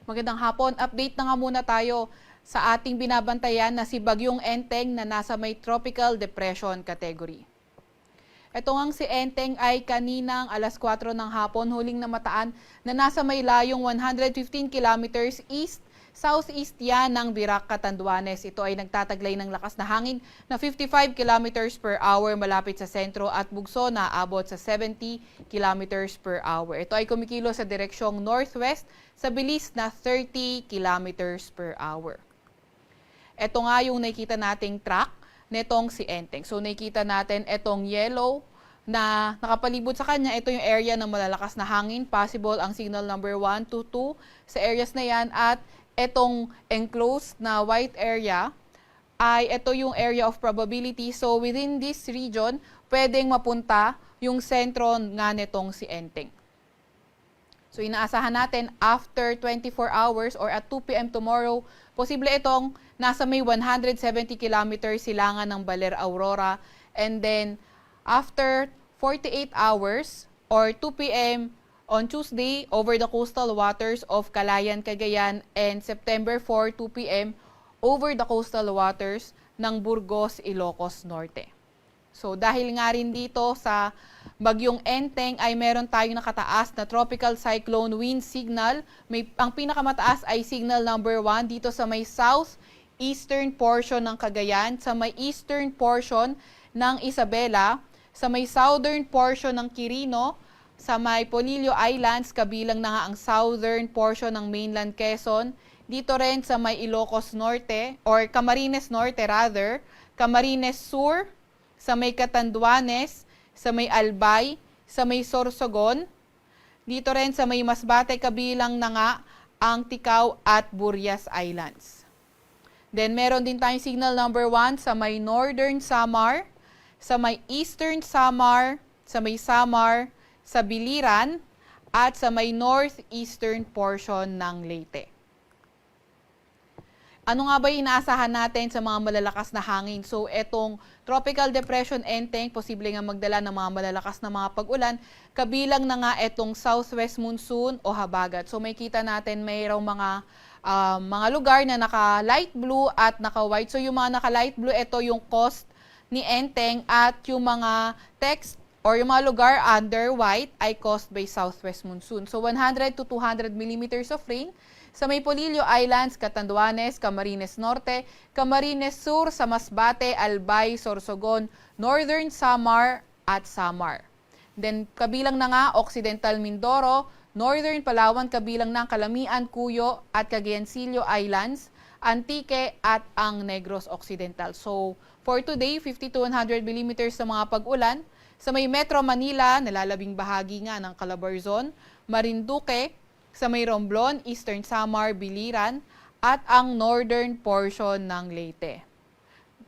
Magandang hapon. Update na nga muna tayo sa ating binabantayan na si Bagyong Enteng na nasa may tropical depression category. Ito ngang si Enteng ay kaninang alas 4 ng hapon huling namataan na nasa may layong 115 kilometers southeast yan ng Virac, Catanduanes. Ito ay nagtataglay ng lakas na hangin na 55 kilometers per hour malapit sa sentro at bugso na abot sa 70 kilometers per hour. Ito ay kumikilo sa direksyong northwest sa bilis na 30 kilometers per hour. Ito nga yung nakikita nating track netong si Enteng. So nakikita natin itong yellow na nakapalibot sa kanya. Ito yung area ng malalakas na hangin. Possible ang signal number 1 to 2 sa areas na yan. At itong enclosed na white area ay ito yung area of probability. So within this region, pwedeng mapunta yung sentro nga netong si Enteng. So inaasahan natin after 24 hours or at 2 p.m. tomorrow, posible itong nasa may 170 kilometers silangan ng Baler, Aurora. And then after 48 hours or 2 p.m. on Tuesday over the coastal waters of Calayan, Cagayan, and September 4, 2 p.m. over the coastal waters ng Burgos, Ilocos Norte. So dahil nga rin dito sa Bagyong Enteng ay meron tayong nakataas na tropical cyclone wind signal. Ang pinakamataas ay signal number 1 dito sa may southeastern portion ng Cagayan, sa may eastern portion ng Isabela, sa may southern portion ng Quirino, sa may Polillo Islands, kabilang na nga ang southern portion ng mainland Quezon, dito rin sa may Ilocos Norte, or Camarines Norte rather, Camarines Sur, sa may Catanduanes, sa may Albay, sa may Sorsogon, dito rin sa may Masbate, kabilang na nga ang Ticao at Burias Islands. Then meron din tayong signal number 1 sa may Northern Samar, sa may Eastern Samar, sa may Samar, sa Biliran, at sa may northeastern portion ng Leyte. Ano nga ba yung inaasahan natin sa mga malalakas na hangin? So, etong Tropical Depression Enteng, posible nga magdala ng mga malalakas na mga pag-ulan, kabilang na nga etong southwest monsoon o habagat. So, may kita natin mayroong mga lugar na naka-light blue at naka-white. So, yung mga naka-light blue, ito yung coast ni Enteng, at yung mga text or yung mga lugar under white ay caused by southwest monsoon. So 100 to 200 millimeters of rain sa may Polillo Islands, Catanduanes, Camarines Norte, Camarines Sur, sa Masbate, Albay, Sorsogon, Northern Samar at Samar. Then kabilang na nga Occidental Mindoro, Northern Palawan, kabilang ng Calamian, Cuyo at Cagayancillo Islands, Antique at ang Negros Occidental. So for today, 50 to 100 millimeters sa mga pag-ulan. Sa may Metro Manila, nalalabing bahagi nga ng Calabarzon, Marinduque, sa may Romblon, Eastern Samar, Biliran, at ang northern portion ng Leyte.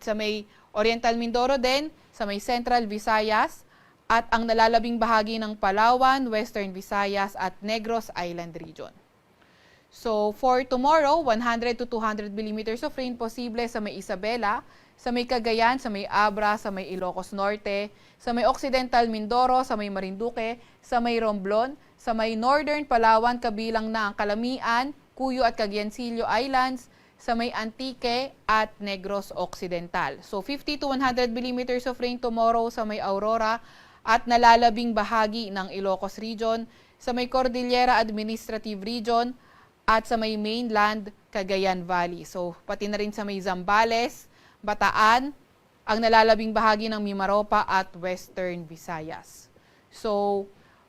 Sa may Oriental Mindoro din, sa may Central Visayas, at ang nalalabing bahagi ng Palawan, Western Visayas, at Negros Island Region. So for tomorrow, 100 to 200 millimeters of rain posible sa may Isabela, sa may Cagayan, sa may Abra, sa may Ilocos Norte, sa may Occidental Mindoro, sa may Marinduque, sa may Romblon, sa may Northern Palawan, kabilang na ang Calamian, Cuyo at Cagayancillo Islands, sa may Antique at Negros Occidental. So 50 to 100 millimeters of rain tomorrow sa may Aurora at nalalabing bahagi ng Ilocos Region, sa may Cordillera Administrative Region, at sa may mainland Cagayan Valley. So pati na rin sa may Zambales, Bataan, ang nalalabing bahagi ng Mimaropa at Western Visayas. So,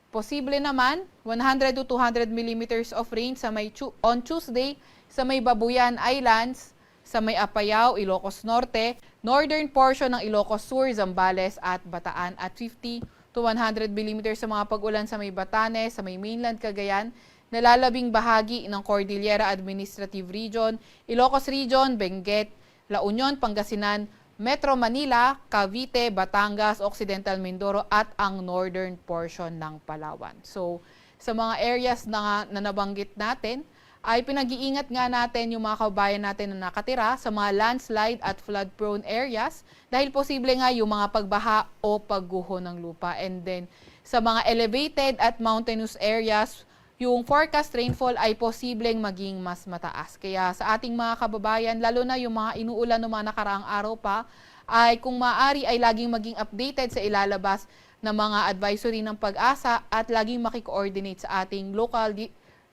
posible naman 100 to 200 millimeters of rain sa may on Tuesday sa may Babuyan Islands, sa may Apayao, Ilocos Norte, northern portion ng Ilocos Sur, Zambales at Bataan, at 50 to 100 millimeters sa mga pag-ulan sa may Batanes, sa may mainland Cagayan, nalalabing bahagi ng Cordillera Administrative Region, Ilocos Region, Benguet, La Union, Pangasinan, Metro Manila, Cavite, Batangas, Occidental Mindoro at ang northern portion ng Palawan. So, sa mga areas na nabanggit natin, ay pinag-iingat nga natin yung mga kabayan natin na nakatira sa mga landslide at flood-prone areas dahil posible nga yung mga pagbaha o pagguho ng lupa. And then, sa mga elevated at mountainous areas, yung forecast rainfall ay posibleng maging mas mataas. Kaya sa ating mga kababayan, lalo na yung mga inuulan ng mga nakaraang araw pa, ay kung maaari ay laging maging updated sa ilalabas ng mga advisory ng Pag-asa at laging makikoordinate sa ating local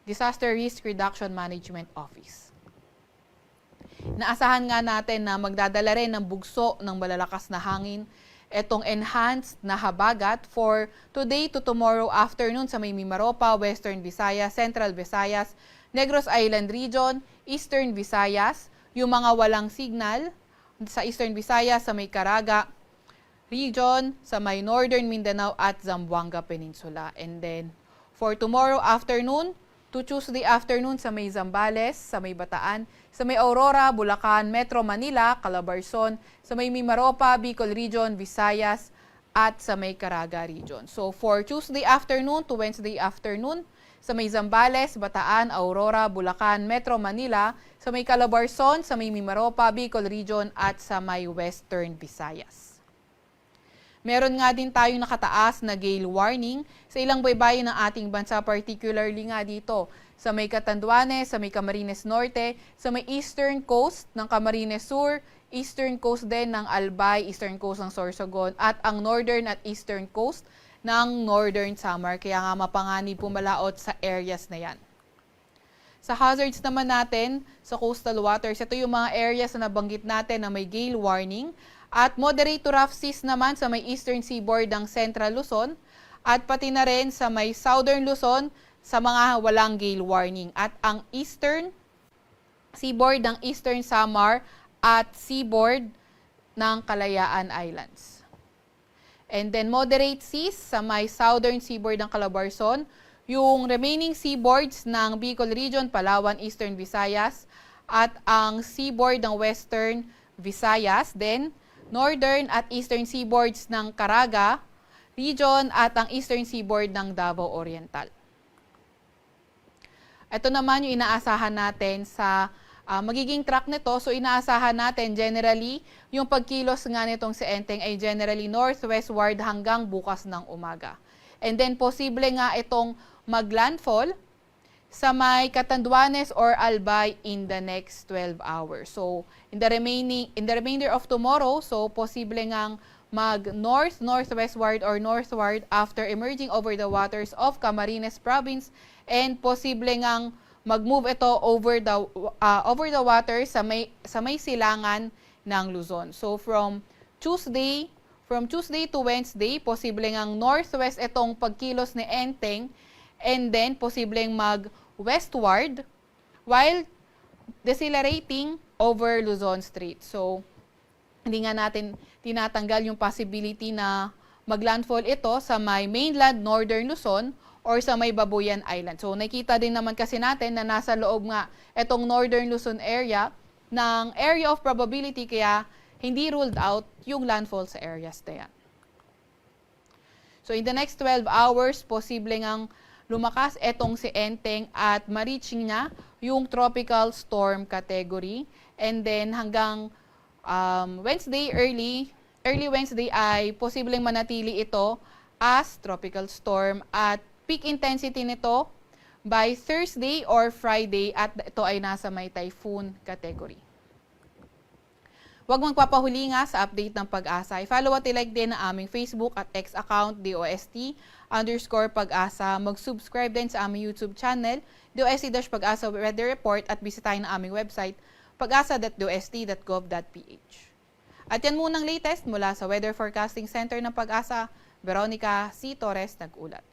Disaster Risk Reduction Management Office. Naasahan nga natin na magdadala rin ng bugso ng malalakas na hangin itong enhanced na habagat for today to tomorrow afternoon sa may Mimaropa, Western Visayas, Central Visayas, Negros Island Region, Eastern Visayas, yung mga walang signal sa Eastern Visayas, sa may Caraga Region, sa may Northern Mindanao at Zamboanga Peninsula. And then for tomorrow afternoon to Tuesday afternoon sa may Zambales, sa may Bataan, sa may Aurora, Bulacan, Metro Manila, Calabarzon, sa may Mimaropa, Bicol Region, Visayas, at sa may Caraga Region. So for Tuesday afternoon to Wednesday afternoon, sa may Zambales, Bataan, Aurora, Bulacan, Metro Manila, sa may Calabarzon, sa may Mimaropa, Bicol Region, at sa may Western Visayas. Meron nga din tayong nakataas na gale warning sa ilang baybayin ng ating bansa, particularly nga dito sa may Catanduanes, sa may Camarines Norte, sa may eastern coast ng Camarines Sur, eastern coast din ng Albay, eastern coast ng Sorsogon, at ang northern at eastern coast ng Northern Samar. Kaya nga mapanganib pumalaot sa areas na yan. Sa hazards naman natin sa coastal waters, ito yung mga areas na nabanggit natin na may gale warning. At moderate to rough seas naman sa may eastern seaboard ng Central Luzon at pati na rin sa may southern Luzon sa mga walang gale warning. At ang eastern seaboard ng Eastern Samar at seaboard ng Kalayaan Islands. And then moderate seas sa may southern seaboard ng Calabarzon, yung remaining seaboards ng Bicol Region, Palawan, Eastern Visayas at ang seaboard ng Western Visayas, then northern at eastern seaboards ng Caraga Region at ang eastern seaboard ng Davao Oriental. Ito naman yung inaasahan natin sa magiging track nito. So inaasahan natin generally yung pagkilos nga nitong si Enteng ay generally northwestward hanggang bukas ng umaga. And then posible nga itong maglandfall sa may Catanduanes or Albay in the next 12 hours. So, in the remainder of tomorrow, so posible ngang mag-northwestward or northward after emerging over the waters of Camarines Province and posible ngang mag-move ito over the water sa may silangan ng Luzon. So, from Tuesday to Wednesday, posible ngang northwest itong pagkilos ni Enteng and then posibleng mag-westward while decelerating over Luzon Strait. So, hindi nga natin tinatanggal yung possibility na maglandfall ito sa may mainland northern Luzon or sa may Babuyan Island. So, nakita din naman kasi natin na nasa loob nga itong northern Luzon area ng area of probability kaya hindi ruled out yung landfall sa areas na yan. So, in the next 12 hours, posible ngang lumakas etong si Enteng at ma-reaching niya yung tropical storm category. And then hanggang Wednesday, early Wednesday ay posibleng manatili ito as tropical storm at peak intensity nito by Thursday or Friday at ito ay nasa may typhoon category. Huwag magpapahuli nga sa update ng Pag-asa. I-follow at i-like din ang aming Facebook at X account, DOST_Pag-asa. Mag-subscribe din sa aming YouTube channel, DOST-Pag-asa Weather Report at bisitahin ang aming website, pag-asa.dost.gov.ph. At yan munang latest mula sa Weather Forecasting Center ng Pag-asa, Veronica C. Torres nag-ulat.